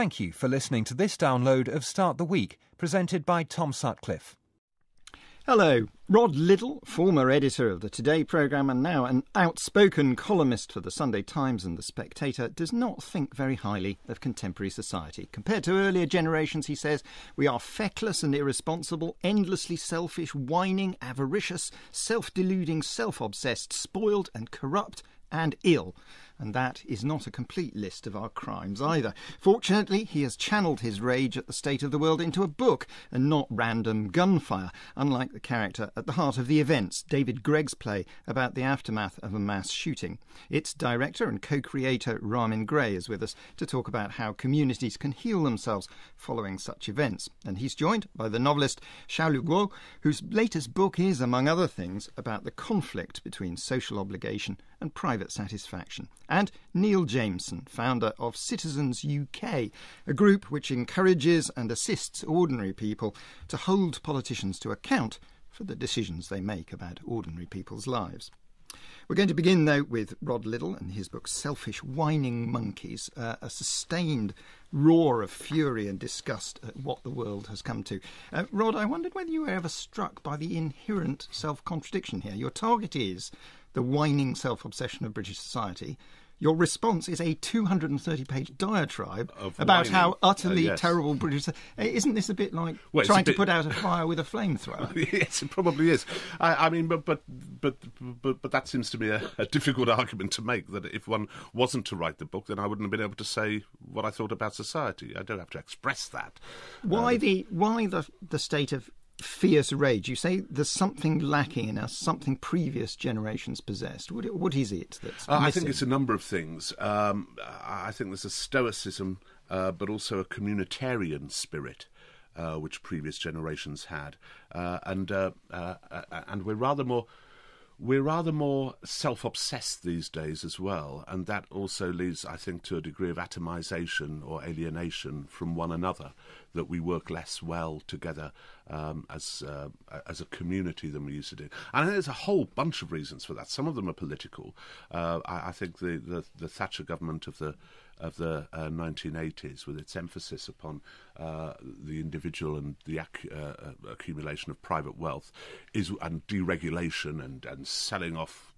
Thank you for listening to this download of Start the Week, presented by Tom Sutcliffe. Hello. Rod Liddle, former editor of the Today programme and now an outspoken columnist for the Sunday Times and the Spectator, does not think very highly of contemporary society. Compared to earlier generations, he says, we are feckless and irresponsible, endlessly selfish, whining, avaricious, self-deluding, self-obsessed, spoiled and corrupt and ill. And that is not a complete list of our crimes either. Fortunately, he has channeled his rage at the state of the world into a book and not random gunfire, unlike the character at the heart of the events, David Gregg's play about the aftermath of a mass shooting. Its director and co-creator Ramin is with us to talk about how communities can heal themselves following such events. And he's joined by the novelist Xiaolu, whose latest book is, among other things, about the conflict between social obligation and private satisfaction. And Neil Jameson, founder of Citizens UK, a group which encourages and assists ordinary people to hold politicians to account for the decisions they make about ordinary people's lives. We're going to begin, though, with Rod Liddle and his book Selfish Whining Monkeys, a sustained roar of fury and disgust at what the world has come to. Rod, I wondered whether you were ever struck by the inherent self-contradiction here. Your target is the whining self-obsession of British society. Your response is a 230-page diatribe about how utterly terrible British... Isn't this a bit like trying to put out a fire with a flamethrower? Yes, it probably is. I mean, but that seems to me a difficult argument to make, that if one wasn't to write the book, then I wouldn't have been able to say what I thought about society. I don't have to express that. Why the state of fierce rage? You say there's something lacking in us, something previous generations possessed. What is it that's missing? I think it's a number of things. I think there's a stoicism, but also a communitarian spirit, which previous generations had, and we're rather more self-obsessed these days as well, and that also leads, I think, to a degree of atomization or alienation from one another, that we work less well together as a community than we used to do. And I think there's a whole bunch of reasons for that. Some of them are political. I think the Thatcher government of the 1980s, with its emphasis upon the individual and the accumulation of private wealth, and deregulation and selling off,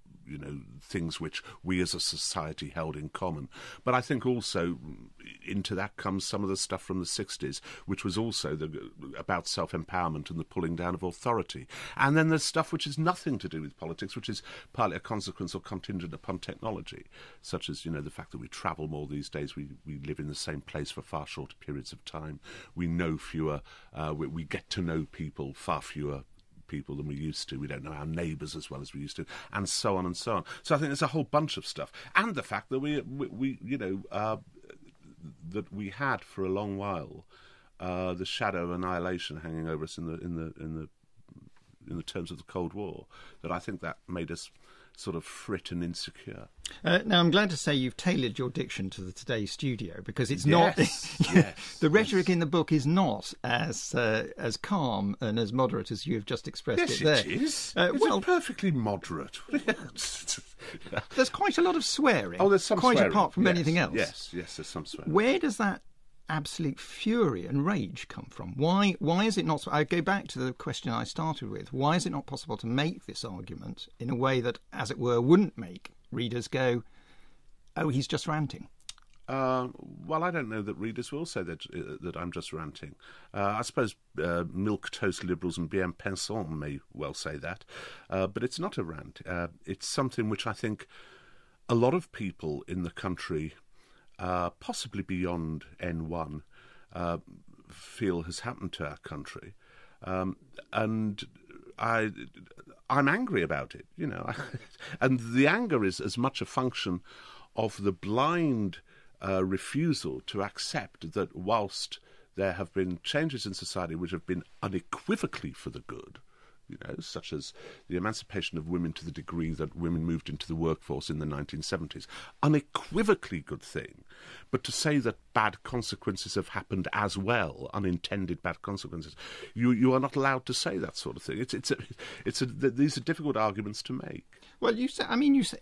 things which we as a society held in common. But I think also into that comes some of the stuff from the 60s, which was also about self-empowerment and the pulling down of authority. And then there's stuff which is nothing to do with politics, which is partly a consequence or contingent upon technology, such as, the fact that we travel more these days, we live in the same place for far shorter periods of time, we know fewer, we get to know people, far fewer people than we used to. We don't know our neighbours as well as we used to, and so on and so on. So I think there's a whole bunch of stuff, and the fact that that we had for a long while the shadow of annihilation hanging over us in the terms of the Cold War. That I think that made us sort of frit and insecure. Now, I'm glad to say you've tailored your diction to the Today studio, because it's not... Yes, the rhetoric in the book is not as calm and as moderate as you have just expressed it there. Yes, it is. It's perfectly moderate. There's quite a lot of swearing. Oh, there's some quite swearing. Apart from anything else. Yes, there's some swearing. Where does that absolute fury and rage come from? Why is it not... I go back to the question I started with. Why is it not possible to make this argument in a way that, as it were, wouldn't make readers go, oh, he's just ranting? Well, I don't know that readers will say that I'm just ranting. I suppose milquetoast liberals and bien pensants may well say that, but it's not a rant. It's something which I think a lot of people in the country, possibly beyond N1, feel has happened to our country, and I'm angry about it, and the anger is as much a function of the blind refusal to accept that whilst there have been changes in society which have been unequivocally for the good, such as the emancipation of women to the degree that women moved into the workforce in the 1970s, unequivocally good thing. But to say that bad consequences have happened as well, unintended bad consequences, you are not allowed to say that sort of thing. These are difficult arguments to make. Well, you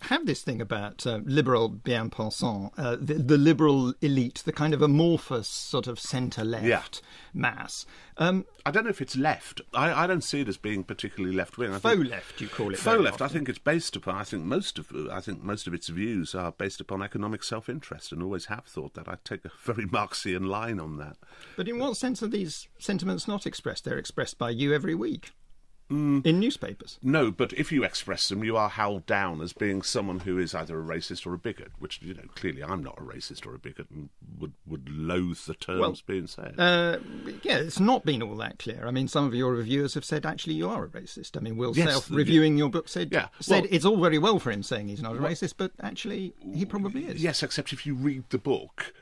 have this thing about liberal bien-pensant, the liberal elite, the kind of amorphous sort of centre-left mass. I don't know if it's left. I don't see it as being particularly left-wing. Faux left, you call it. Faux left. I think it's based upon. I think most of its views are based upon economic self-interest, and always have thought that. I take a very Marxian line on that. But in what sense are these sentiments not expressed? They're expressed by you every week. In newspapers. No, but if you express them, you are howled down as being someone who is either a racist or a bigot, which, clearly I'm not a racist or a bigot and would loathe the terms being said. It's not been all that clear. I mean, some of your reviewers have said, actually, you are a racist. I mean, Will Self, reviewing your book, said it's all very well for him saying he's not a racist, but actually he probably is. Yes, except if you read the book,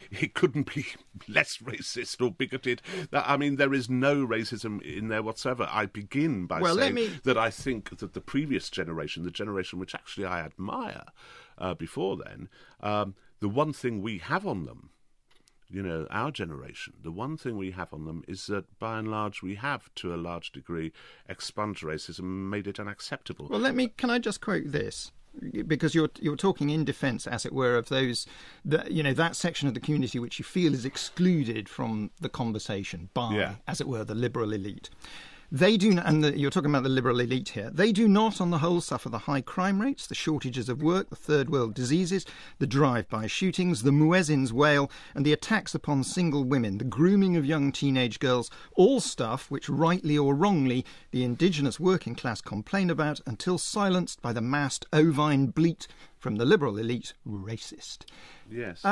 it couldn't be less racist or bigoted. I mean, there is no racism in there whatsoever. I begin by saying that I think that the previous generation, the generation which actually I admire before then, the one thing we have on them, our generation, the one thing we have on them is that, by and large, we have, to a large degree, expunged racism and made it unacceptable. Well, can I just quote this? Because you're talking in defence, as it were, of those, that section of the community which you feel is excluded from the conversation by, as it were, the liberal elite. They do, you're talking about the liberal elite here. They do not, on the whole, suffer the high crime rates, the shortages of work, the third world diseases, the drive-by shootings, the muezzin's wail, and the attacks upon single women, the grooming of young teenage girls, all stuff which, rightly or wrongly, the indigenous working class complain about until silenced by the massed ovine bleat from the liberal elite, racist. Yes.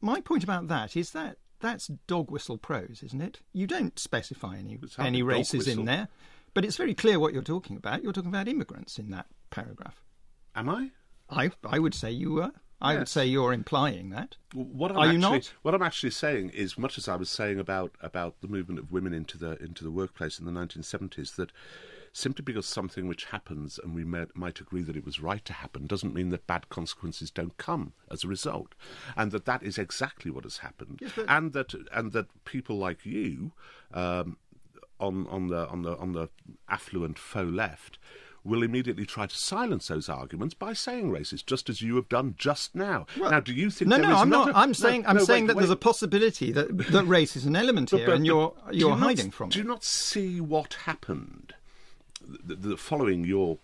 My point about that is that that's dog whistle prose, isn't it? You don't specify any races in there, but it's very clear what you're talking about. You're talking about immigrants in that paragraph. Am I? I would say you were. I would say you're implying that. Are you not? What I'm actually saying is, much as I was saying about the movement of women into the workplace in the 1970s, that simply because something which happens and we might agree that it was right to happen doesn't mean that bad consequences don't come as a result, and that is exactly what has happened, and that people like you, on the affluent faux left, will immediately try to silence those arguments by saying racist, just as you have done just now. Well, now, do you think I'm not. I'm saying that there's a possibility that race is an element here, and you're hiding from it. Do you not see what happened? Following your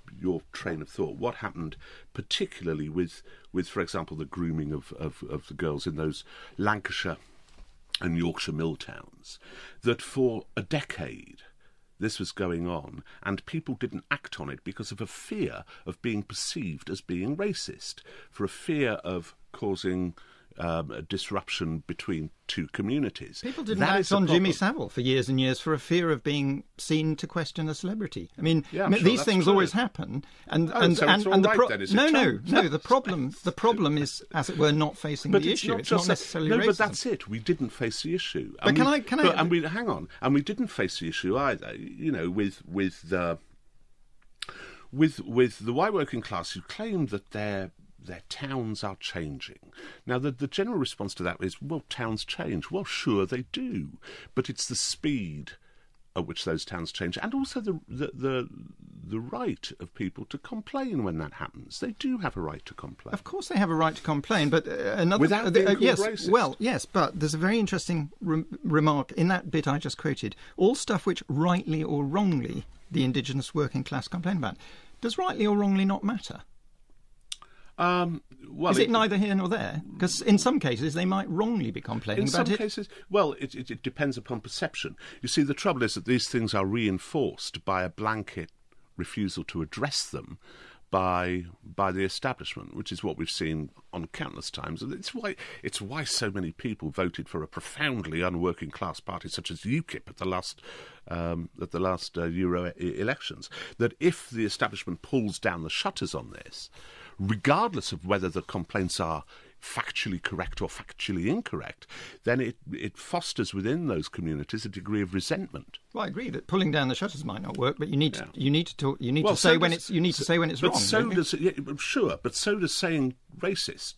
train of thought, what happened particularly with, for example, the grooming of the girls in those Lancashire and Yorkshire mill towns, that for a decade this was going on, and people didn't act on it because of a fear of being perceived as being racist, for a fear of causing a disruption between two communities. People didn't act on Jimmy Savile for years and years for a fear of being seen to question a celebrity. I mean, these things always happen, the problem is, as it were, not facing the issue. It's not necessarily racism. But that's it. We didn't face the issue. But and we didn't face the issue either. With the white working class who claimed that their towns are changing. Now, the general response to that is, well, towns change. Well, sure they do, but it's the speed at which those towns change, and also the right of people to complain when that happens. They do have a right to complain. Of course, they have a right to complain, but without being called racist. Well, yes, but there's a very interesting remark in that bit I just quoted. All stuff which, rightly or wrongly, the indigenous working class complain about. Does rightly or wrongly not matter? Is it neither here nor there? Because in some cases they might wrongly be complaining about it. In some cases, well, it depends upon perception. You see, the trouble is that these things are reinforced by a blanket refusal to address them by the establishment, which is what we've seen on countless times. And it's why so many people voted for a profoundly unworking class party such as UKIP at the last Euro elections. That if the establishment pulls down the shutters on this, regardless of whether the complaints are factually correct or factually incorrect, then it fosters within those communities a degree of resentment. Well, I agree that pulling down the shutters might not work, but you need to say when it's wrong. Sure, but so does saying racist.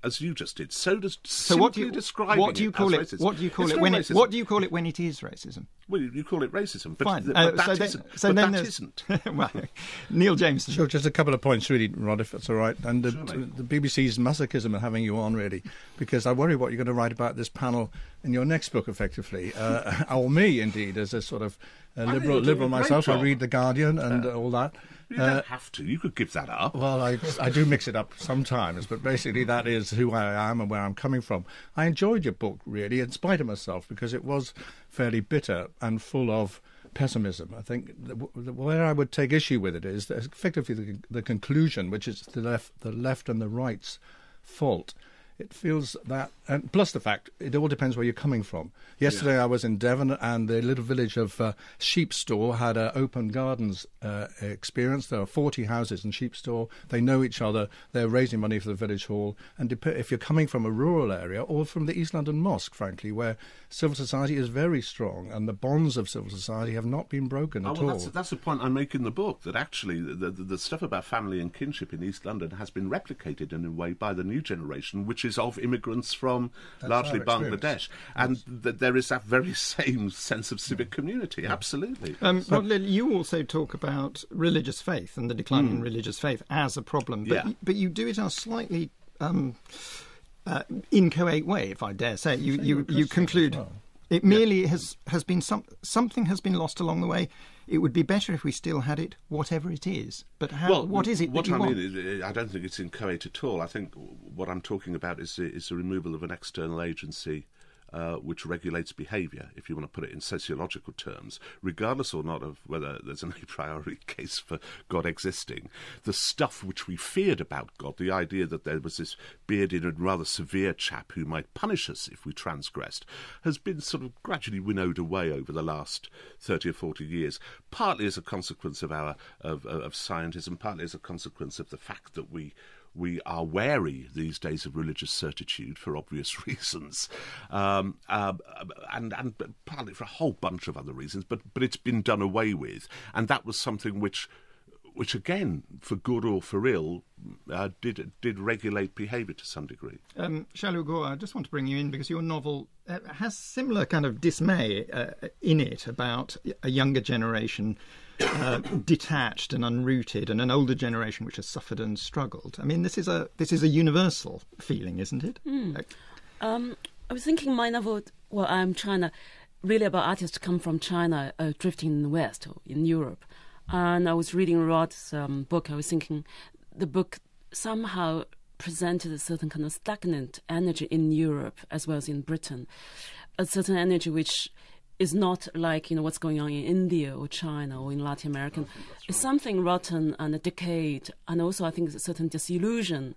as you just did. So does what do you describing what do you call it? What do you call it when it? What do you call it when it is racism? Well, you call it racism, but, Fine. but that then isn't. Well, Neil Jameson. Sure, just a couple of points, really, Rod, if that's all right. And Sure, the BBC's masochism of having you on, really, because I worry what you're going to write about this panel in your next book, effectively, or me, indeed, as a sort of liberal myself. I read The Guardian and all that. You don't have to. You could give that up. Well, I do mix it up sometimes, but basically that is who I am and where I'm coming from. I enjoyed your book, really, in spite of myself, because it was fairly bitter and full of pessimism. I think where I would take issue with it is that effectively the conclusion, which is the left and the right's fault. It feels that, and plus the fact, it all depends where you're coming from. Yesterday I was in Devon, and the little village of Sheepstore had an open gardens experience. There are 40 houses in Sheepstore. They know each other. They're raising money for the village hall. And if you're coming from a rural area or from the East London Mosque, frankly, where civil society is very strong and the bonds of civil society have not been broken at all. That's the point I make in the book, that actually the stuff about family and kinship in East London has been replicated in a way by the new generation, which is of immigrants from largely Bangladesh. And there is that very same sense of civic community, absolutely. Rod Liddle, you also talk about religious faith and the decline in religious faith as a problem, but you do it in a slightly inchoate way, if I dare say. You conclude it merely has been something has been lost along the way. It would be better if we still had it, whatever it is. But what is it that you want? Mean, I don't think it's inchoate at all. I think what I'm talking about is the removal of an external agency which regulates behaviour, if you want to put it in sociological terms, regardless or not of whether there's an a priori case for God existing. The stuff which we feared about God, the idea that there was this bearded and rather severe chap who might punish us if we transgressed, has been sort of gradually winnowed away over the last 30 or 40 years, partly as a consequence of of scientism, partly as a consequence of the fact that we are wary these days of religious certitude for obvious reasons, and partly for a whole bunch of other reasons. But it's been done away with, and that was something which again, for good or for ill, did regulate behaviour to some degree. Xiaolu, I just want to bring you in because your novel has similar kind of dismay in it about a younger generation detached and unrooted, and an older generation which has suffered and struggled. I mean, this is a universal feeling, isn't it? I was thinking my novel, I'm China, really about artists come from China, drifting in the West, or in Europe. And I was reading Rod's book. I was thinking the book somehow presented a certain kind of stagnant energy in Europe as well as in Britain, a certain energy which is not like what's going on in India or China or in Latin America. It's something rotten and decayed, and also I think there's a certain disillusion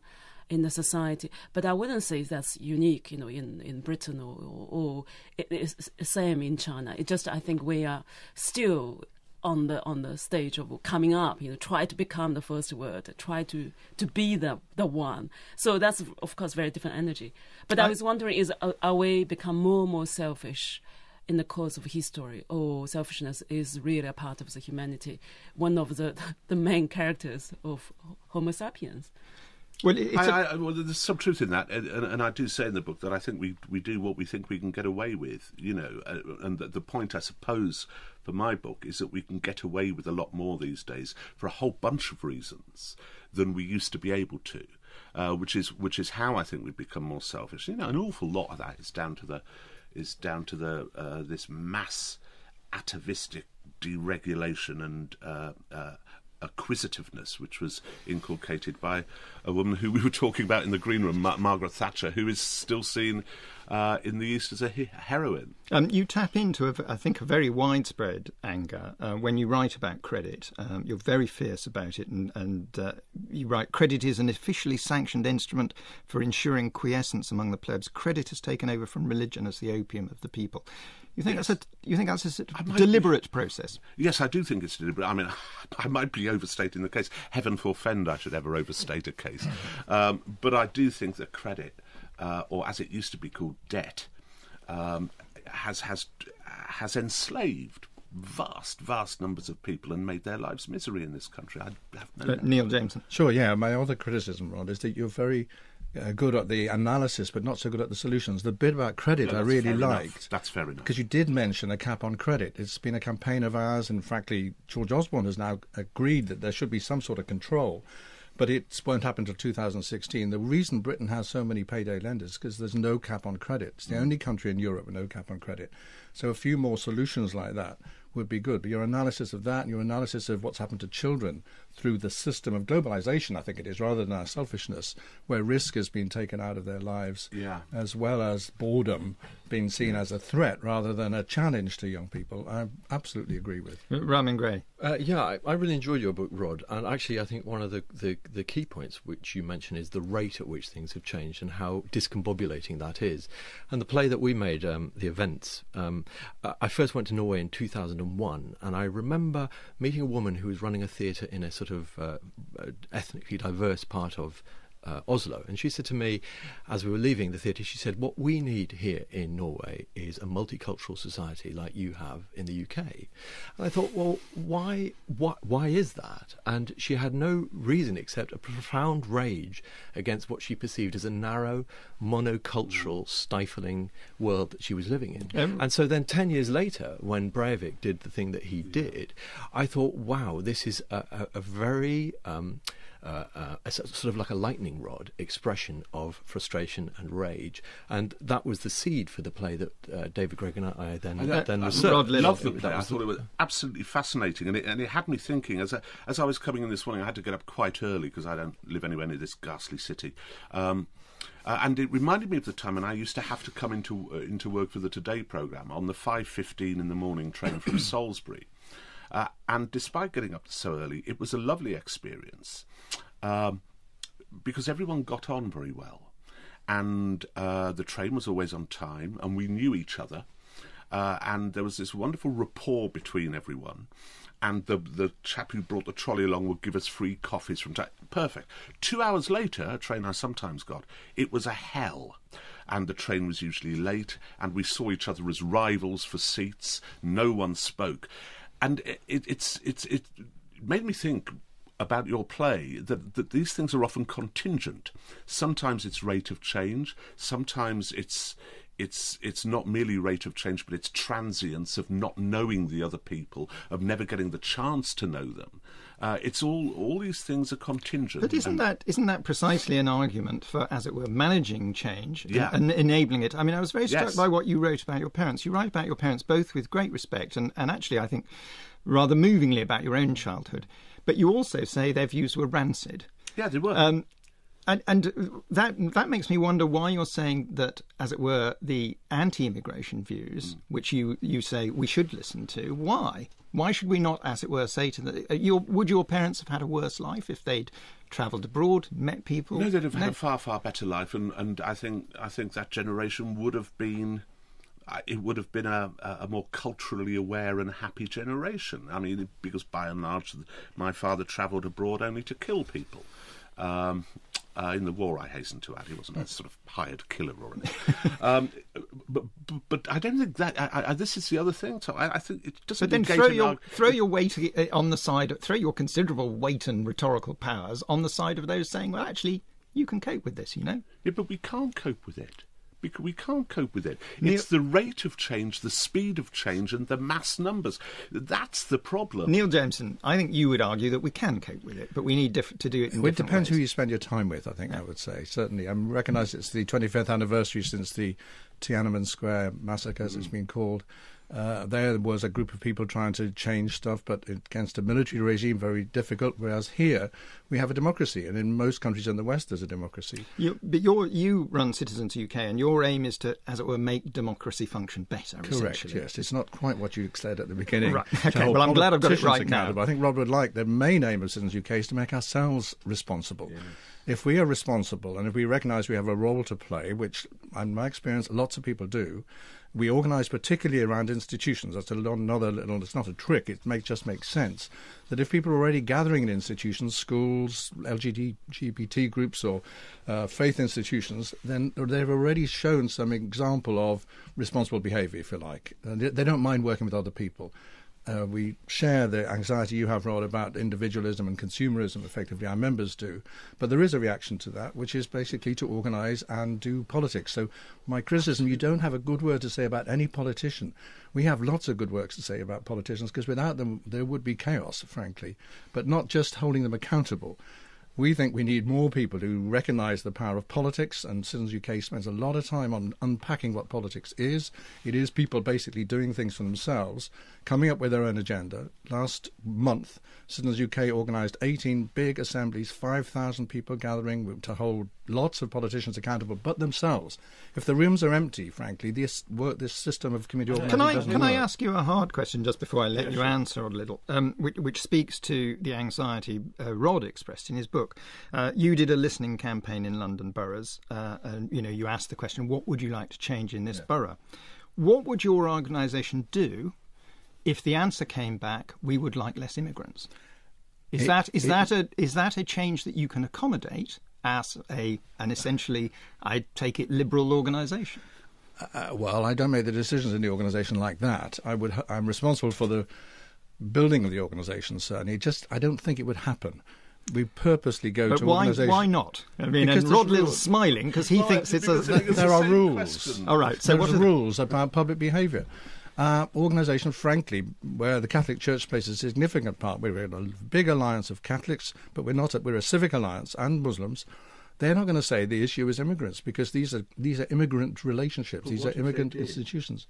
in the society. But I wouldn't say that's unique, in Britain or it's the same in China. It just, I think we are still on the stage of coming up, try to become the first word, try to be the one. So that's, of course, very different energy. But I was wondering, are we become more and more selfish in the course of history, or selfishness is really a part of the humanity, one of the main characters of Homo sapiens? Well, there's some truth in that, and I do say in the book that I think we do what we think we can get away with, and the point, I suppose, for my book is that we can get away with a lot more these days for a whole bunch of reasons than we used to be able to, which is how I think we've become more selfish. An awful lot of that is down to this mass atavistic deregulation and acquisitiveness, which was inculcated by a woman who we were talking about in the green room, Margaret Thatcher, who is still seen in the East as a heroine. You tap into, I think, a very widespread anger when you write about credit. You're very fierce about it, and you write, credit is an officially sanctioned instrument for ensuring quiescence among the plebs. Credit has taken over from religion as the opium of the people. You think that's a deliberate process? Yes, I do think it's deliberate. I mean, I might be overstating the case. Heaven forfend I should ever overstate a case. But I do think that credit, or as it used to be called, debt, has enslaved vast numbers of people and made their lives misery in this country. I have no doubt. Neil Jameson. Sure, yeah. My other criticism, Rod, is that you're very good at the analysis, but not so good at the solutions. The bit about credit I really liked. That's fair enough. Because you did mention a cap on credit. It's been a campaign of ours, and frankly, George Osborne has now agreed that there should be some sort of control. But it won't happen until 2016. The reason Britain has so many payday lenders is because there's no cap on credit. It's the only country in Europe with no cap on credit. So a few more solutions like that would be good. But your analysis of that and your analysis of what's happened to children through the system of globalization, I think it is, rather than our selfishness, where risk has been taken out of their lives, as well as boredom being seen as a threat rather than a challenge to young people, I absolutely agree with. Ramin Gray. I really enjoyed your book, Rod, and actually I think one of the key points which you mentioned is the rate at which things have changed and how discombobulating that is. And the play that we made, The Events, I first went to Norway in 2001, and I remember meeting a woman who was running a theatre in a sort of ethnically diverse part of Oslo, and she said to me as we were leaving the theatre, she said, what we need here in Norway is a multicultural society like you have in the UK. And I thought, well, why is that? And she had no reason except a profound rage against what she perceived as a narrow, monocultural, stifling world that she was living in. And so then 10 years later, when Breivik did the thing that he did, I thought, wow, this is a very sort of like a lightning rod expression of frustration and rage, and that was the seed for the play that David Gregg and I then researched. I loved the play. I thought it was absolutely fascinating, and it had me thinking as I was coming in this morning. I had to get up quite early because I don't live anywhere near this ghastly city. And it reminded me of the time when I used to have to come into work for the Today programme on the 5:15 in the morning train from Salisbury. And despite getting up so early, it was a lovely experience because everyone got on very well. And the train was always on time, and we knew each other. And there was this wonderful rapport between everyone. And the chap who brought the trolley along would give us free coffees from time. Perfect. 2 hours later, a train I sometimes got, it was a hell. And the train was usually late, and we saw each other as rivals for seats. No one spoke. And it made me think about your play that these things are often contingent. Sometimes it's rate of change. Sometimes it's not merely rate of change, but it's transience of not knowing the other people, of never getting the chance to know them. It's all these things are contingent. But isn't that precisely an argument for, as it were, managing change and enabling it? I mean, I was very struck by what you wrote about your parents. You write about your parents both with great respect and actually, I think, rather movingly about your own childhood. But you also say their views were rancid. Yeah, they were. And that makes me wonder why you're saying that, as it were, the anti-immigration views, which you say we should listen to, why? Why should we not, as it were, say to them, would your parents have had a worse life if they'd travelled abroad, met people? No, they'd have had a far, far better life, and I think that generation would have been... It would have been a more culturally aware and happy generation. I mean, because by and large, my father travelled abroad only to kill people. In the war, I hasten to add, he wasn't a sort of hired killer or anything. But I don't think that. This is the other thing. So I think it doesn't. But then throw your weight on the side. Throw your considerable weight and rhetorical powers on the side of those saying, "Well, actually, you can cope with this." You know. Yeah, but we can't cope with it. We can't cope with it. It's the rate of change, the speed of change, and the mass numbers. That's the problem. Neil Jameson, I think you would argue that we can cope with it, but we need to do it in different ways. It depends who you spend your time with, I think, I would say. Certainly. I recognise it's the 25th anniversary since the Tiananmen Square massacre, as it's been called. There was a group of people trying to change stuff, but against a military regime, very difficult, whereas here we have a democracy, and in most countries in the West there's a democracy. But you run Citizens UK, and your aim is to, as it were, make democracy function better. Correct, yes. It's not quite what you said at the beginning. Right. Okay, well, I'm glad I've got it right now. I think Rob would like, the main aim of Citizens UK is to make ourselves responsible. Yeah. If we are responsible, and if we recognise we have a role to play, which, in my experience, lots of people do, we organise particularly around institutions. That's another little, it's not a trick, it just makes sense, that if people are already gathering in institutions, schools, LGBT groups or faith institutions, then they've already shown some example of responsible behaviour, if you like. And they don't mind working with other people. We share the anxiety you have, Rod, about individualism and consumerism, effectively our members do. But there is a reaction to that, which is basically to organise and do politics. So my criticism, you don't have a good word to say about any politician. We have lots of good words to say about politicians, because without them there would be chaos, frankly, but not just holding them accountable. We think we need more people who recognise the power of politics, and Citizens UK spends a lot of time on unpacking what politics is. It is people basically doing things for themselves, coming up with their own agenda. Last month, Citizens UK organised 18 big assemblies, 5,000 people gathering to hold lots of politicians accountable, but themselves. If the rooms are empty, frankly, this system of community organising doesn't Can work. I ask you a hard question just before I let you answer a little, which speaks to the anxiety Rod expressed in his book. You did a listening campaign in London boroughs, and you asked the question, what would you like to change in this borough? What would your organisation do if the answer came back, we would like less immigrants? Is that a change that you can accommodate as an essentially, I take it, liberal organisation? Well, I don't make the decisions in the organisation like that. I'm responsible for the building of the organisation, certainly. I don't think it would happen. We purposely go to organisations. Why not? I mean, and Rod Liddle's smiling because he thinks it's there are rules. All right. So there's rules about public behaviour. Organisations, frankly, where the Catholic Church plays a significant part. We're in a big alliance of Catholics, but we're a civic alliance and Muslims. They're not going to say the issue is immigrants, because these are immigrant relationships. These are immigrant institutions.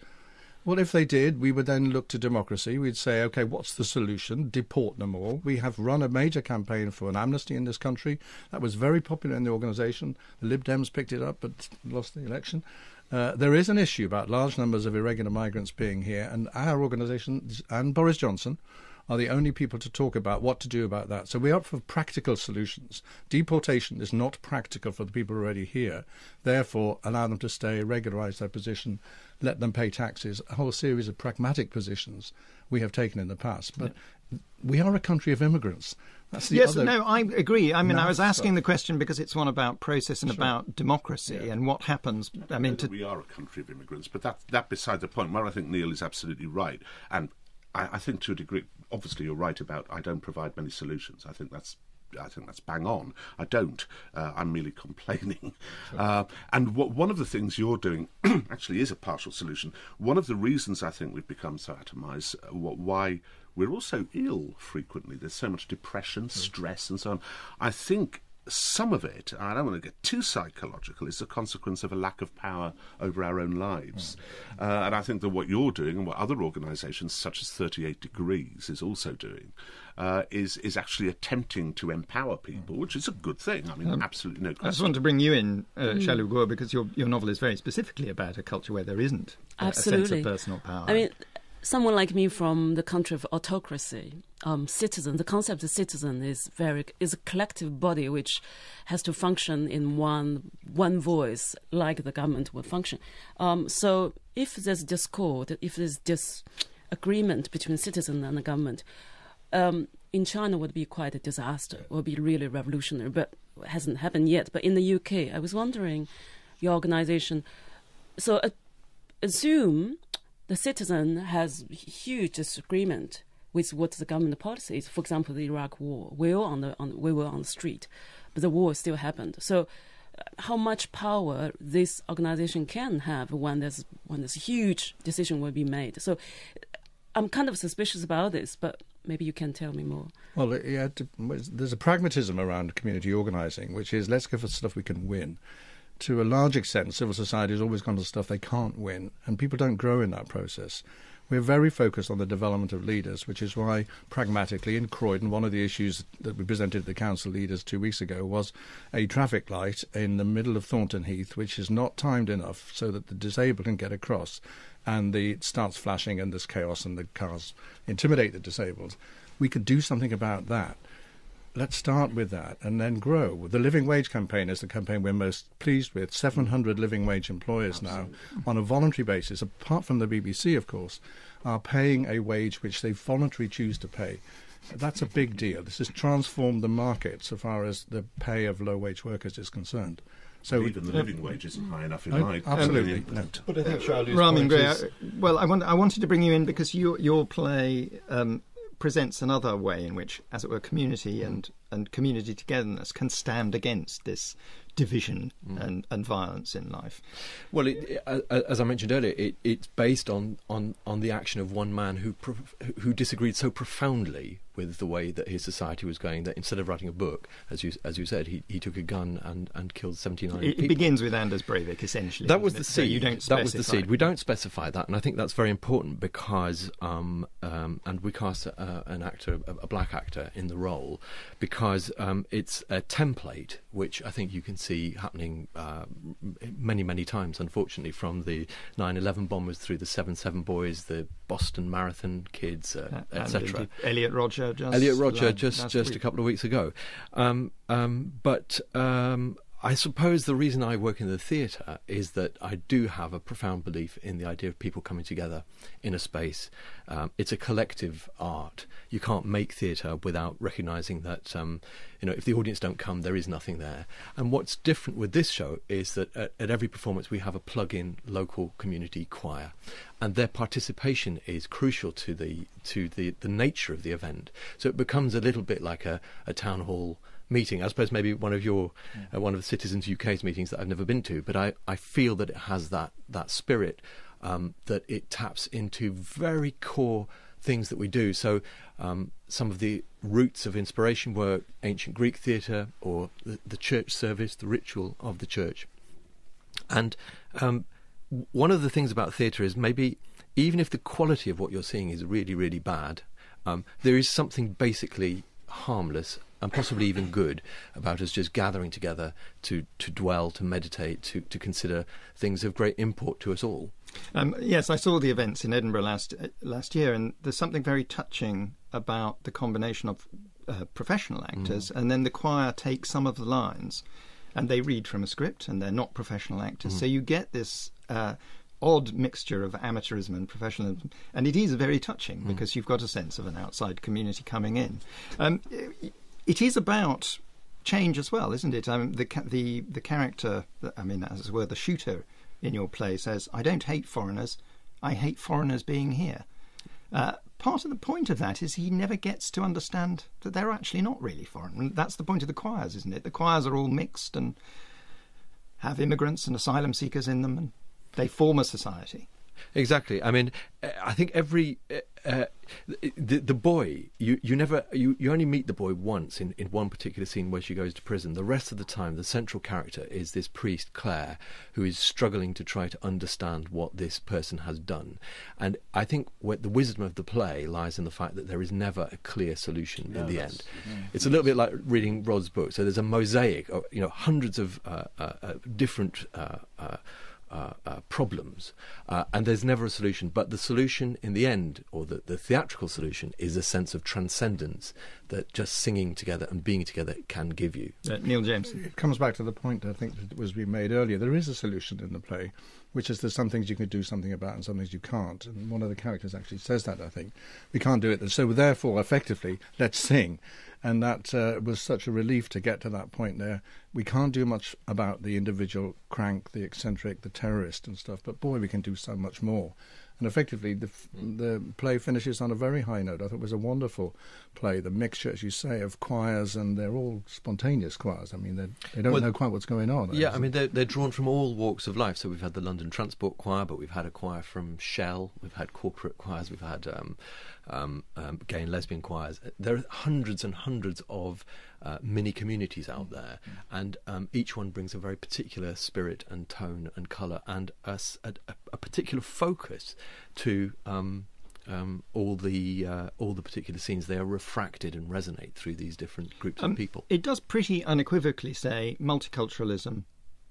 Well, if they did, we would then look to democracy. We'd say, OK, what's the solution? Deport them all. We have run a major campaign for an amnesty in this country. That was very popular in the organisation. The Lib Dems picked it up but lost the election. There is an issue about large numbers of irregular migrants being here, and our organisation and Boris Johnson are the only people to talk about what to do about that. So we're up for practical solutions. Deportation is not practical for the people already here. Therefore, allow them to stay, regularise their position, let them pay taxes, a whole series of pragmatic positions we have taken in the past. But we are a country of immigrants. That's the other. No, I agree. I mean, I was asking the question because it's one about process and about democracy and what happens. I mean, we are a country of immigrants, but that beside the point. Where I think Neil is absolutely right, and I think to a degree, obviously you're right about I don't provide many solutions. I think that's bang on. I don't. I'm merely complaining. And one of the things you're doing actually is a partial solution. One of the reasons I think we've become so atomised, why we're also ill frequently, there's so much depression, stress and so on. I think some of it, I don't want to get too psychological, is a consequence of a lack of power over our own lives. And I think that what you're doing and what other organisations such as 38 Degrees is also doing is actually attempting to empower people, which is a good thing. I mean, absolutely no question. I just want to bring you in, Xiaolu, because your novel is very specifically about a culture where there isn't a sense of personal power. I mean, someone like me from the country of autocracy, citizen, the concept of citizen is a collective body which has to function in one voice, like the government would function. So if there's discord, if there's disagreement between citizen and the government, in China would be quite a disaster, would be really revolutionary, but it hasn't happened yet. But in the UK, I was wondering, your organisation, so assume the citizen has huge disagreement with what the government policy is. For example, the Iraq War. We were on the street, but the war still happened. So, how much power this organisation can have when there's a huge decision will be made? So, I'm kind of suspicious about this, but maybe you can tell me more. Well, there's a pragmatism around community organising, which is let's go for stuff we can win. To a large extent, civil society has always gone to stuff they can't win, and people don't grow in that process. We're very focused on the development of leaders, which is why, pragmatically, in Croydon, one of the issues that we presented to the council leaders 2 weeks ago was a traffic light in the middle of Thornton Heath, which is not timed enough so that the disabled can get across, and it starts flashing and there's chaos and the cars intimidate the disabled. We could do something about that. Let's start with that and then grow. The Living Wage campaign is the campaign we're most pleased with. 700 living wage employers now, on a voluntary basis, apart from the BBC, of course, are paying a wage which they voluntarily choose to pay. That's a big deal. This has transformed the market so far as the pay of low-wage workers is concerned. So even the living wage isn't high enough in my absolutely. opinion. No. But I think Xiaolu's Ramin point Gray, is... I wanted to bring you in because your play presents another way in which, as it were, community and community togetherness can stand against this division and violence in life. Well, as I mentioned earlier, it's based on the action of one man who disagreed so profoundly with the way that his society was going that instead of writing a book, as you said, he took a gun and killed 79 people. It begins with Anders Breivik, essentially. That was the seed. You don't that was the specify. seed. We don't specify that, and I think that's very important because, and we cast an actor, a black actor, in the role because it's a template which I think you can see happening many, many times, unfortunately, from the 9/11 bombers through the 7/7 boys, the Boston Marathon kids, etc. Elliot Rodger just a couple of weeks ago. But I suppose the reason I work in the theatre is that I do have a profound belief in the idea of people coming together in a space. It's a collective art. You can't make theatre without recognising that, if the audience don't come, there is nothing there. And what's different with this show is that at every performance we have a plug-in local community choir, and their participation is crucial to the nature of the event. So it becomes a little bit like a town hall meeting. I suppose maybe one of the Citizens UK's meetings that I've never been to, but I feel that it has that spirit, that it taps into very core things that we do. So some of the roots of inspiration were ancient Greek theatre or the church service, the ritual of the church. And one of the things about theatre is maybe even if the quality of what you're seeing is really, really bad, there is something basically harmless and possibly even good about us just gathering together to dwell, to meditate, to consider things of great import to us all. Yes, I saw the events in Edinburgh last year, and there's something very touching about the combination of professional actors, and then the choir takes some of the lines, and they read from a script, and they're not professional actors, so you get this odd mixture of amateurism and professionalism, and it is very touching because you've got a sense of an outside community coming in. It is about change as well, isn't it? The character, as it were, the shooter in your play says, "I don't hate foreigners, I hate foreigners being here." Part of the point of that is he never gets to understand that they're actually not really foreign. And that's the point of the choirs, isn't it? The choirs are all mixed and have immigrants and asylum seekers in them, and they form a society. Exactly. I mean, I think every the boy you only meet the boy once in one particular scene where she goes to prison. The rest of the time, the central character is this priest Claire, who is struggling to try to understand what this person has done. And I think what the wisdom of the play lies in the fact that there is never a clear solution in the end. It's a little bit like reading Rod's book. So there's a mosaic of hundreds of different problems, and there's never a solution, but the solution in the end, or the theatrical solution, is a sense of transcendence that just singing together and being together can give you. Neil Jameson. It comes back to the point I think that was being made earlier. There is a solution in the play, which is there's some things you can do something about and some things you can't, and one of the characters actually says that, I think. We can't do it, so therefore, effectively, let's sing. And that was such a relief to get to that point there. We can't do much about the individual crank, the eccentric, the terrorist and stuff, but boy, we can do so much more. And effectively, the play finishes on a very high note. I thought it was a wonderful play, the mixture, as you say, of choirs, and they're all spontaneous choirs. I mean, they don't know quite what's going on. Yeah, I mean, they're drawn from all walks of life. So we've had the London Transport Choir, but we've had a choir from Shell, we've had corporate choirs, we've had gay and lesbian choirs. There are hundreds and hundreds of mini communities out there, and each one brings a very particular spirit and tone and colour and a particular focus to all the particular scenes. They are refracted and resonate through these different groups of people. It does pretty unequivocally say multiculturalism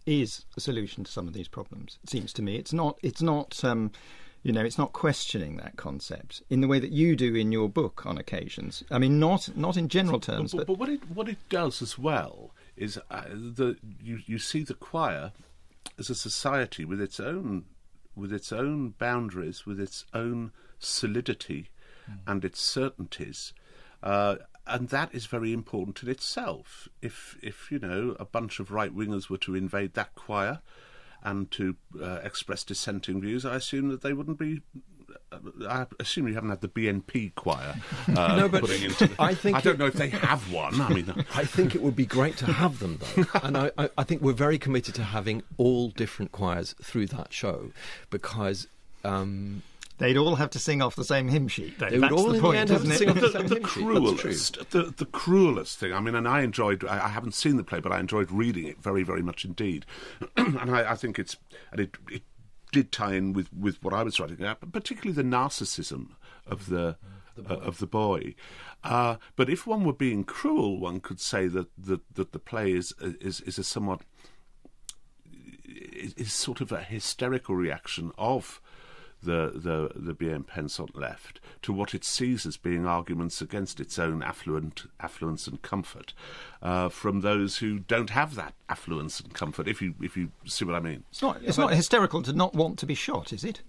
is a solution to some of these problems. It seems to me it's not questioning that concept in the way that you do in your book on occasions. I mean, not in general terms, but what it does as well is you see the choir as a society with its own boundaries, with its own solidity and its certainties, and that is very important in itself. If a bunch of right-wingers were to invade that choir and to express dissenting views, I assume that they wouldn't be... I assume you haven't had the BNP choir putting into the... I don't know if they have one. I mean, I think it would be great to have them, though. And I think we're very committed to having all different choirs through that show, because... they'd all have to sing off the same hymn sheet. They would all, in the end, have to sing off the same hymn sheet. The cruelest thing. I mean, and I haven't seen the play, but I enjoyed reading it very, very much indeed. And I think it did tie in with what I was writing about, but particularly the narcissism of the boy. But if one were being cruel, one could say that the play is a somewhat is sort of a hysterical reaction of the bien pensant left to what it sees as being arguments against its own affluence and comfort from those who don't have that affluence and comfort, if you see what I mean. It's not hysterical to not want to be shot, is it?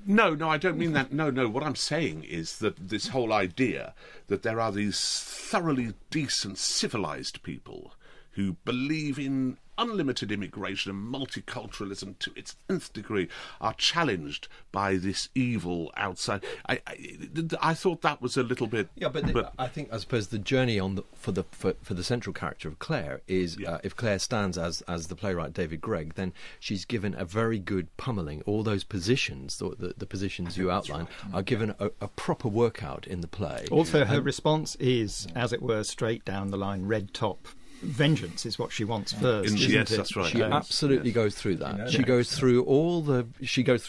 No, I don't mean that. No, what I'm saying is that this whole idea that there are these thoroughly decent, civilised people who believe in unlimited immigration and multiculturalism to its nth degree are challenged by this evil outside. I thought that was a little bit... Yeah, but I think, I suppose, the journey for the central character of Claire is, if Claire stands as the playwright David Gregg, then she's given a very good pummelling. All those positions, the positions you outline, are given a proper workout in the play. Also, her response is, as it were, straight down the line, red top. Vengeance is what she wants first. Yes, that's right. She absolutely goes through that. She goes through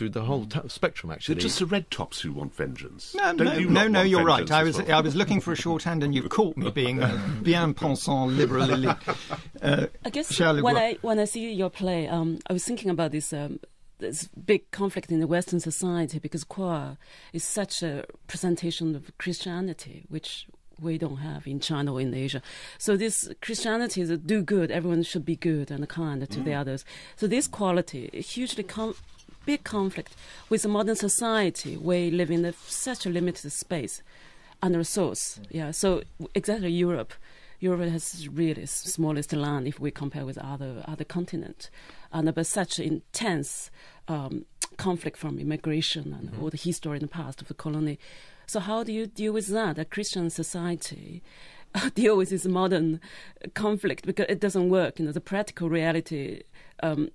the whole spectrum. Actually, it's just the red tops who want vengeance. No, you're right. I was looking for a shorthand, and you caught me being a bien pensant liberal elite. I guess when I see your play, I was thinking about this big conflict in the Western society, because choir is such a presentation of Christianity, which we don't have in China or in Asia. So this Christianity is a do good, everyone should be good and kind to the others. So this quality, a hugely big conflict with the modern society. We live in such a limited space and resource. Yeah, so exactly Europe has really smallest land if we compare with other continents. But such intense conflict from immigration and all the history in the past of the colony. So how do you deal with that? A Christian society deal with this modern conflict, because it doesn't work. The practical reality,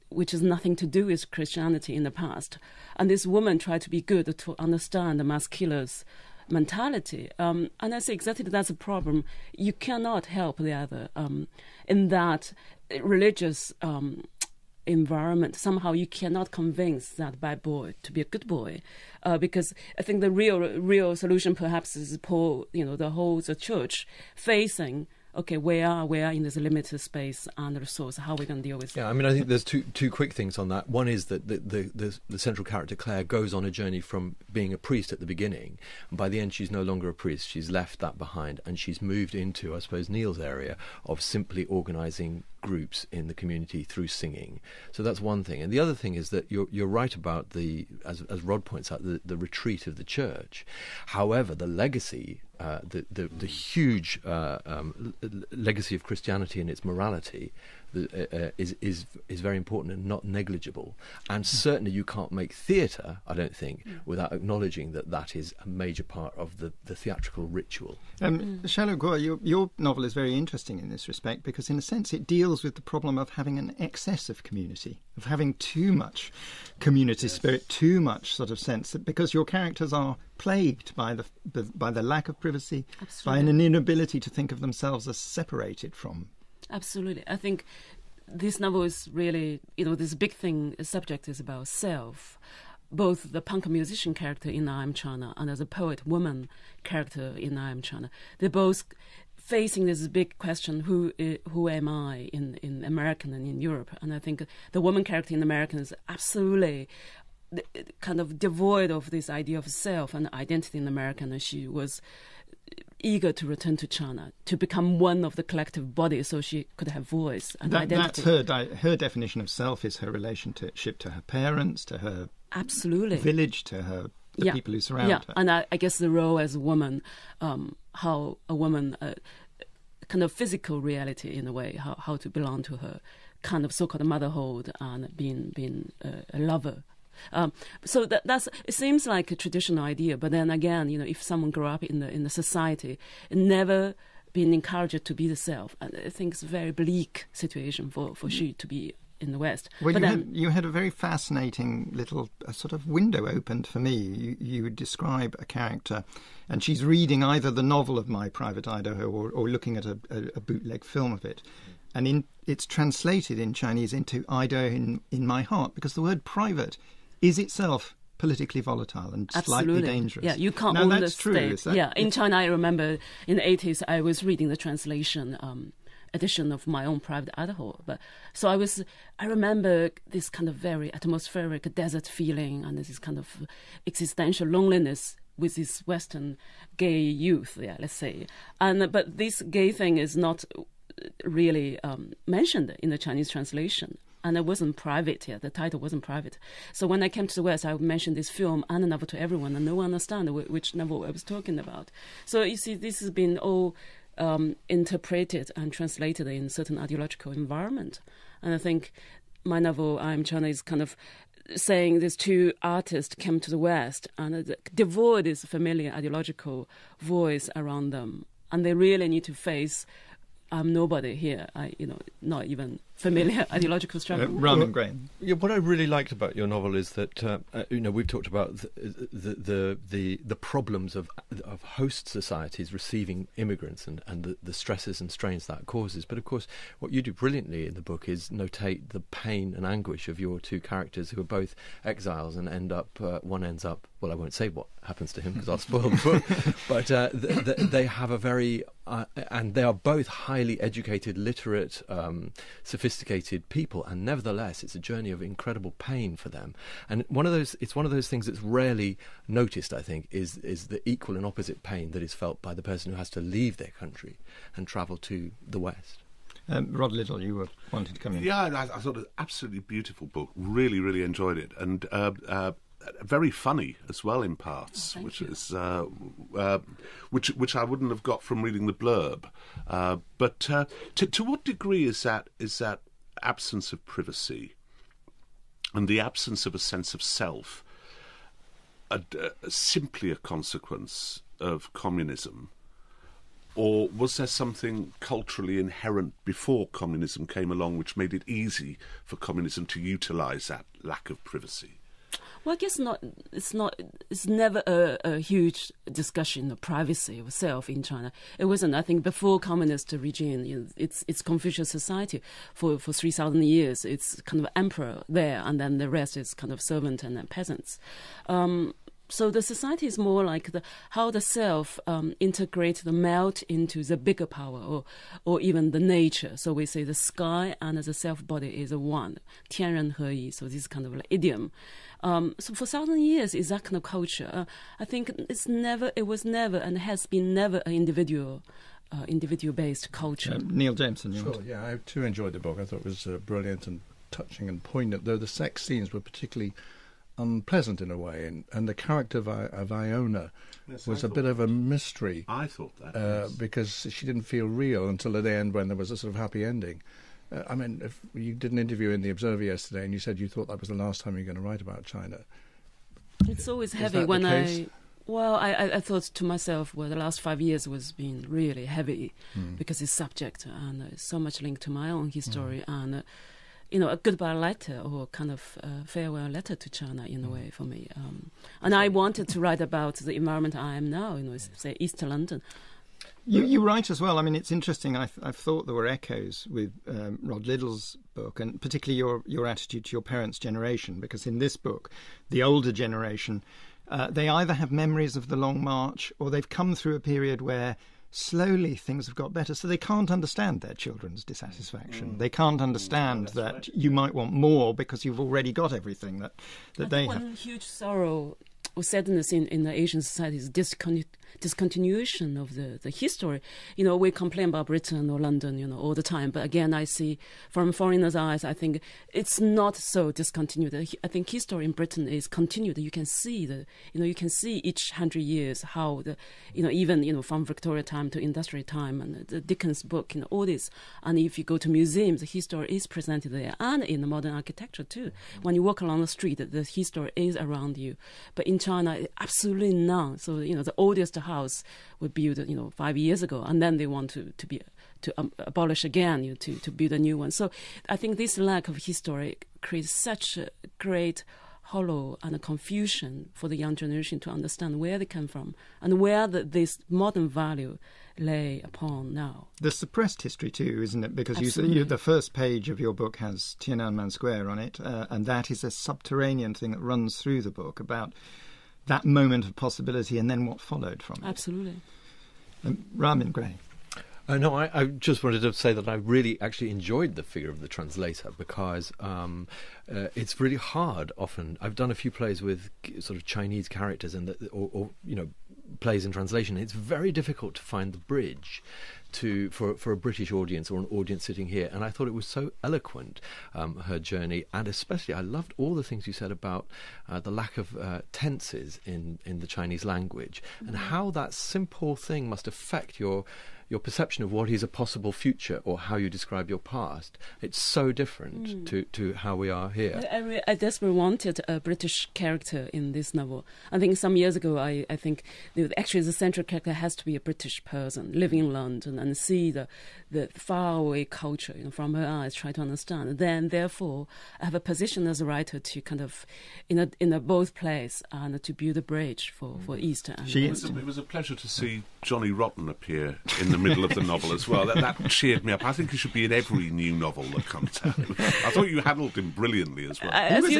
which has nothing to do with Christianity in the past. And this woman tried to be good to understand the mass killer's mentality. And I say exactly that's a problem. You cannot help the other in that religious environment. Somehow you cannot convince that bad boy to be a good boy, because I think the real solution perhaps is the church facing, okay, we are in this limited space and resource. How are we going to deal with it? Yeah, I mean, I think there's two quick things on that. One is that the central character Claire goes on a journey from being a priest at the beginning, and by the end she's no longer a priest. She's left that behind, and she's moved into, I suppose, Neil's area of simply organising groups in the community through singing. So that's one thing. And the other thing is that you're right about as Rod points out, the retreat of the church. However, the legacy, the huge legacy of Christianity and its morality is very important and not negligible. And certainly you can't make theatre, I don't think, without acknowledging that is a major part of the theatrical ritual. Xiaolu, your novel is very interesting in this respect, because in a sense it deals with the problem of having an excess of community, of having too much community spirit, too much sort of sense, because your characters are plagued by the lack of privacy, by an inability to think of themselves as separated from. Absolutely. I think this novel is really, this big subject is about self. Both the punk musician character in I Am China and as a poet woman character in I Am China, they're both facing this big question, who am I in American and in Europe? And I think the woman character in American is absolutely kind of devoid of this idea of self and identity in American, and she was eager to return to China, to become one of the collective body so she could have voice and identity. That's her definition of self, is her relationship to her parents, to her village, to the people who surround her. And I guess the role as a woman, how a woman kind of physical reality in a way, how to belong to her kind of so-called motherhood and being a lover. So that's it seems like a traditional idea, but then again, if someone grew up in the society and never been encouraged to be the self, I think it's a very bleak situation for she to be in the West. Well, but you had a very fascinating little sort of window opened for me. You would describe a character, and she's reading either the novel of My Private Idaho or looking at a bootleg film of it. And it's translated in Chinese into Idaho in my heart, because the word private is itself politically volatile and slightly dangerous. Yeah, you can't now, own that's the true, state. is that, yeah, in China, I remember in the 80s, I was reading the translation edition of My Own Private Idaho. So I remember this kind of very atmospheric desert feeling and this kind of existential loneliness with this Western gay youth, let's say. But this gay thing is not really mentioned in the Chinese translation. And it wasn't private, the title wasn't private. So when I came to the West, I mentioned this film and a novel to everyone, and no one understood which novel I was talking about. So you see, this has been all interpreted and translated in certain ideological environment. And I think my novel, I'm China, is kind of saying these two artists came to the West and devoid this familiar ideological voice around them. And they really need to face, I'm nobody here, not even familiar ideological struggle. Ramin Graham. Yeah, what I really liked about your novel is that we've talked about the problems of host societies receiving immigrants and the stresses and strains that causes. But of course, what you do brilliantly in the book is notate the pain and anguish of your two characters who are both exiles and one ends up. Well, I won't say what happens to him because I'll spoil the book. But they have a very and they are both highly educated, literate, sophisticated people, and nevertheless it's a journey of incredible pain for them. And it's one of those things that's rarely noticed, I think, is the equal and opposite pain that is felt by the person who has to leave their country and travel to the West. Rod Liddle, you were wanting to come in. Yeah, I thought it was an absolutely beautiful book. Really, really enjoyed it, and very funny as well in parts, which is which I wouldn't have got from reading the blurb. But to what degree is that absence of privacy and the absence of a sense of self simply a consequence of communism? Or was there something culturally inherent before communism came along which made it easy for communism to utilise that lack of privacy? Well, I guess not. It's never a huge discussion of privacy of self in China. It wasn't. I think before communist regime, it's Confucius society for 3,000 years. It's kind of emperor there, and then the rest is kind of servant and then peasants. So the society is more like how the self integrates the melt into the bigger power or even the nature. So we say the sky and the self body is one, 天人合一. So this is kind of like idiom. So for 1,000 years is that kind of culture. I think it was never and has been never an individual-based culture. Neil Jameson, Sure, yeah, I too enjoyed the book. I thought it was brilliant and touching and poignant, though the sex scenes were particularly unpleasant in a way, and the character of Iona was a bit of a mystery. I thought that because she didn't feel real until at the end when there was a sort of happy ending. I mean, if you did an interview in the Observer yesterday and you said you thought that was the last time you were going to write about China. It's always heavy when I thought to myself, well, the last 5 years was being really heavy because it's subject and it's so much linked to my own history and a goodbye letter or kind of farewell letter to China in a way for me. And I wanted to write about the environment I am now, say East London. You write as well. I mean, it's interesting. I've thought there were echoes with Rod Liddle's book, and particularly your attitude to your parents' generation, because in this book, the older generation, they either have memories of the Long March or they've come through a period where slowly things have got better, so they can't understand their children's dissatisfaction. They can't understand that you might want more because you've already got everything that they have. One huge sorrow sadness in the Asian society is discontinuation of the history. We complain about Britain or London, all the time. But again, I see from foreigners' eyes, I think it's not so discontinued. I think history in Britain is continued. You can see you can see each 100 years how even from Victoria time to industrial time and the Dickens book, all this. And if you go to museums, the history is presented there, and in the modern architecture too. When you walk along the street, the history is around you. But in China, absolutely none. So the oldest house was built 5 years ago, and then they want to abolish again, to build a new one. So I think this lack of history creates such a great hollow and a confusion for the young generation to understand where they come from and where this modern value lay upon now. The suppressed history too, isn't it? Because the first page of your book has Tiananmen Square on it, and that is a subterranean thing that runs through the book about that moment of possibility and then what followed from it. Absolutely. Ramin, Gray. No, I just wanted to say that I really actually enjoyed the figure of the translator because it's really hard often. I've done a few plays with sort of Chinese characters or plays in translation. It's very difficult to find the bridge for a British audience or an audience sitting here, and I thought it was so eloquent, her journey, and especially I loved all the things you said about the lack of tenses in the Chinese language, and how that simple thing must affect your perception of what is a possible future or how you describe your past. It's so different to how we are here. I desperately wanted a British character in this novel. I think some years ago, I think actually the central character has to be a British person living in London and see the faraway culture from her eyes, try to understand. Then, therefore, I have a position as a writer to kind of, in a both place and to build a bridge for East and West. It was a pleasure to see Johnny Rotten appear in the middle of the novel as well. That cheered me up. I think he should be in every new novel that comes out. I thought you handled him brilliantly as well.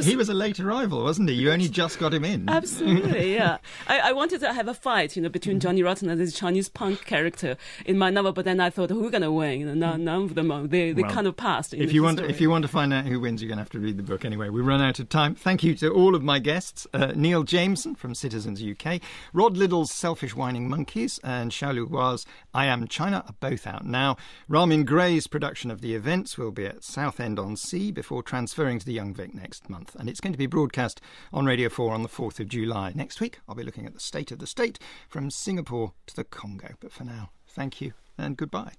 He was a late arrival, wasn't he? You only just got him in. Absolutely, yeah. I wanted to have a fight, between Johnny Rotten and this Chinese punk character in my novel, but then I thought, who's going to win? None of them are. They kind of passed. If you want to find out who wins, you're going to have to read the book anyway. We run out of time. Thank you to all of my guests: Neil Jameson from Citizens UK, Rod Liddle's Selfish Whining Monkeys, and Xiaolu's I Am China are both out now. Ramin Gray's production of The Events will be at Southend-on-Sea before transferring to the Young Vic next month, and it's going to be broadcast on Radio 4 on the 4th of July. Next week, I'll be looking at the state of the state from Singapore to the Congo. But for now, thank you and goodbye.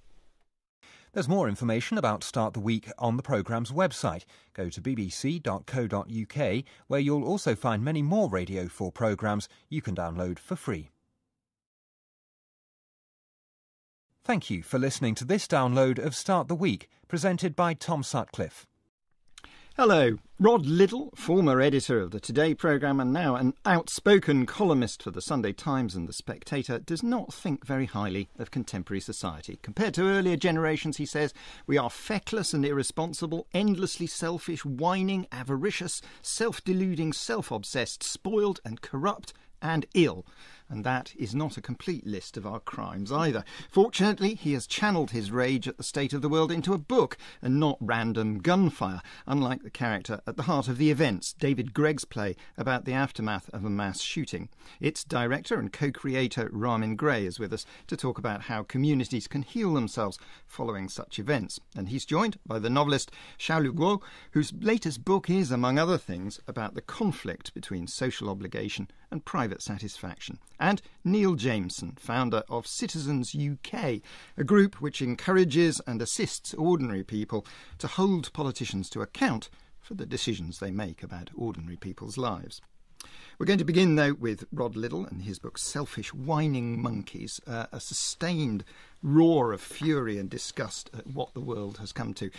There's more information about Start the Week on the programme's website. Go to bbc.co.uk, where you'll also find many more Radio 4 programmes you can download for free. Thank you for listening to this download of Start the Week, presented by Tom Sutcliffe. Hello. Rod Liddle, former editor of the Today programme and now an outspoken columnist for the Sunday Times and the Spectator, does not think very highly of contemporary society. Compared to earlier generations, he says, we are feckless and irresponsible, endlessly selfish, whining, avaricious, self-deluding, self-obsessed, spoiled and corrupt and ill. And that is not a complete list of our crimes either. Fortunately, he has channelled his rage at the state of the world into a book and not random gunfire, unlike the character at the heart of The Events, David Gregg's play about the aftermath of a mass shooting. Its director and co-creator Ramin Gray is with us to talk about how communities can heal themselves following such events. And he's joined by the novelist Xiaolu, whose latest book is, among other things, about the conflict between social obligation and private satisfaction. And Neil Jameson, founder of Citizens UK, a group which encourages and assists ordinary people to hold politicians to account for the decisions they make about ordinary people's lives. We're going to begin, though, with Rod Liddle and his book Selfish Whining Monkeys, a sustained roar of fury and disgust at what the world has come to.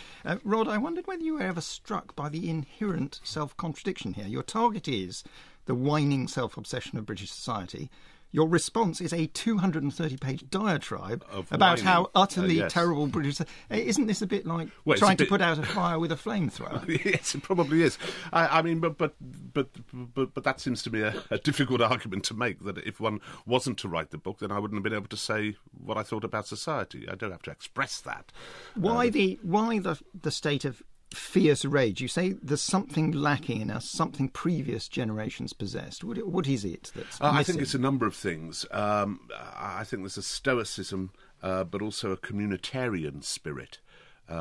Rod, I wondered whether you were ever struck by the inherent self-contradiction here. Your target is the whining self-obsession of British society. Your response is a 230-page diatribe about how utterly terrible British... Isn't this a bit like trying to put out a fire with a flamethrower? Yes, it probably is. I mean, but that seems to be a difficult argument to make, that if one wasn't to write the book, then I wouldn't have been able to say what I thought about society. I don't have to express that. Why the state of fierce rage. You say there's something lacking in us, something previous generations possessed. What is it that's I missing? think it's a number of things. I think there's a stoicism, but also a communitarian spirit,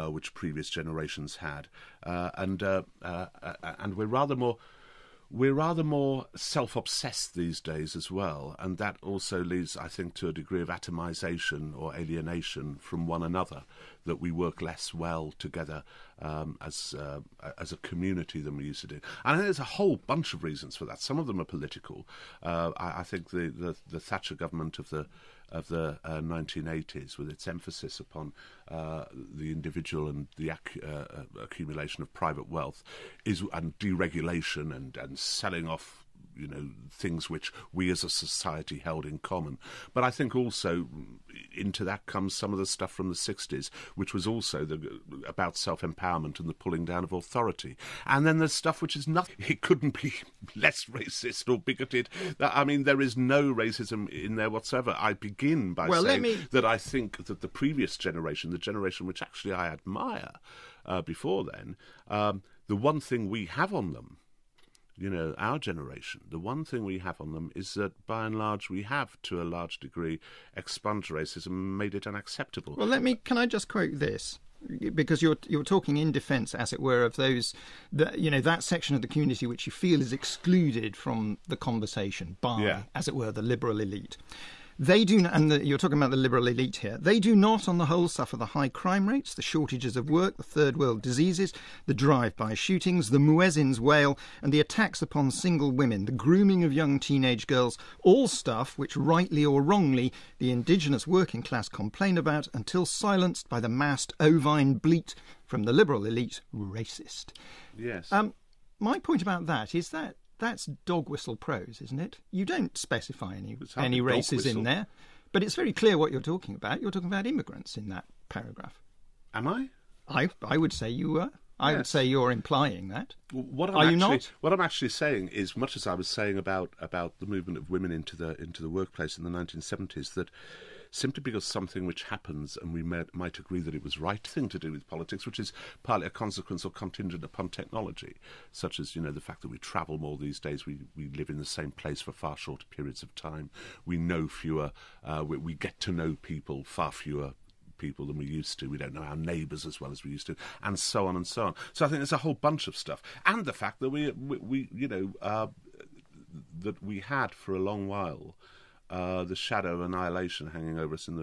which previous generations had, and we're rather more self-obsessed these days as well, and that also leads, I think, to a degree of atomization or alienation from one another, that we work less well together as a community than we used to do. And I think there's a whole bunch of reasons for that. Some of them are political. I think the Thatcher government of the 1980s, with its emphasis upon the individual and the accumulation of private wealth, and deregulation and selling off, things which we as a society held in common. But I think also into that comes some of the stuff from the 60s, which was also about self-empowerment and the pulling down of authority. And then there's stuff which is nothing. It couldn't be less racist or bigoted. I mean, there is no racism in there whatsoever. I begin by saying that I think that the previous generation, the generation which actually I admire before then, the one thing we have on them, our generation, the one thing we have on them is that, by and large, we have, to a large degree, expunged racism and made it unacceptable. Well, can I just quote this? Because you're talking in defence, as it were, of those, that section of the community which you feel is excluded from the conversation by, as it were, the liberal elite. They do, you're talking about the liberal elite here, they do not, on the whole, suffer the high crime rates, the shortages of work, the third world diseases, the drive-by shootings, the muezzin's wail, and the attacks upon single women, the grooming of young teenage girls, all stuff which, rightly or wrongly, the indigenous working class complain about until silenced by the massed ovine bleat from the liberal elite racist. Yes. My point about that is that that's dog whistle prose, isn't it? You don't specify any races in there, but it's very clear what you're talking about. You're talking about immigrants in that paragraph. Am I? I would say you were. I would say you're implying that. You not? What I'm actually saying is, much as I was saying about the movement of women into the workplace in the 1970s, that simply because something which happens, and we might agree that it was right thing to do with politics, which is partly a consequence or contingent upon technology, such as the fact that we travel more these days, we live in the same place for far shorter periods of time, we know fewer, we get to know people, far fewer people than we used to. We don't know our neighbours as well as we used to, and so on and so on. So I think there's a whole bunch of stuff, and the fact that that we had for a long while the shadow of annihilation hanging over us in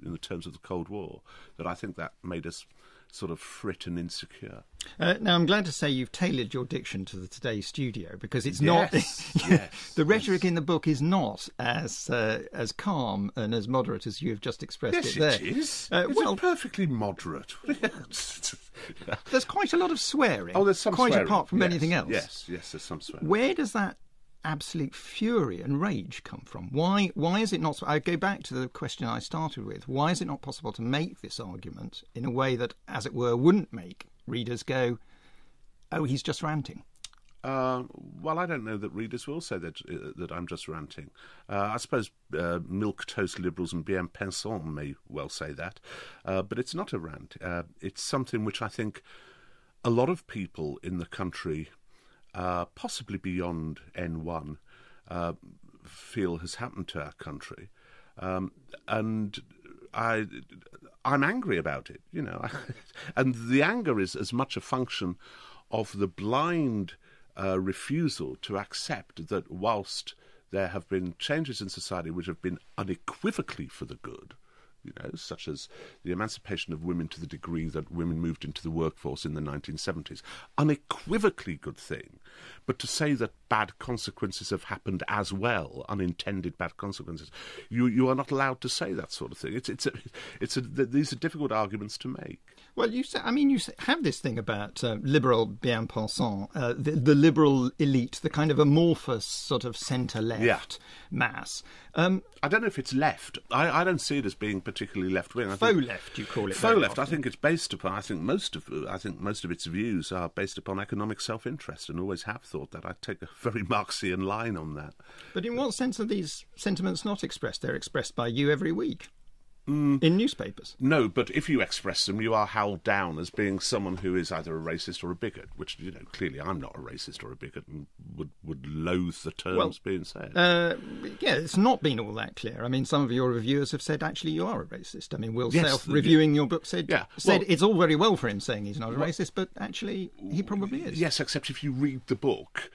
the terms of the Cold War, that I think that made us sort of frit and insecure. Now, I'm glad to say you've tailored your diction to the Today studio, because it's not... the rhetoric in the book is not as calm and as moderate as you have just expressed it there. Yes, it is. It's perfectly moderate. There's quite a lot of swearing. Oh, there's some quite swearing. Apart from anything else. Yes, there's some swearing. Where does that absolute fury and rage come from? Why is it not... I go back to the question I started with. Why is it not possible to make this argument in a way that, as it were, wouldn't make readers go, oh, he's just ranting? Well, I don't know that readers will say that I'm just ranting. I suppose milquetoast liberals and bien-pensants may well say that, but it's not a rant. It's something which I think a lot of people in the country, possibly beyond N1, feel has happened to our country, and I'm angry about it, and the anger is as much a function of the blind refusal to accept that whilst there have been changes in society which have been unequivocally for the good, such as the emancipation of women to the degree that women moved into the workforce in the 1970s. Unequivocally good thing. But to say that bad consequences have happened as well, unintended bad consequences, you are not allowed to say that sort of thing. These are difficult arguments to make. Well, you have this thing about liberal bien-pensant, the liberal elite, the kind of amorphous sort of centre-left mass. I don't know if it's left. I don't see it as being particularly left-wing. Faux left, you call it. Faux left. I think it's based upon. I think most of its views are based upon economic self-interest, and always have thought that. I take a very Marxian line on that. But in what sense are these sentiments not expressed? They're expressed by you every week. in newspapers. No, but if you express them, you are howled down as being someone who is either a racist or a bigot, which, clearly I'm not a racist or a bigot and would loathe the terms being said. It's not been all that clear. I mean, some of your reviewers have said, actually, you are a racist. I mean, Will Yes, Self, reviewing your book, said well, it's all very well for him saying he's not a racist, but actually he probably is. Yes, except if you read the book,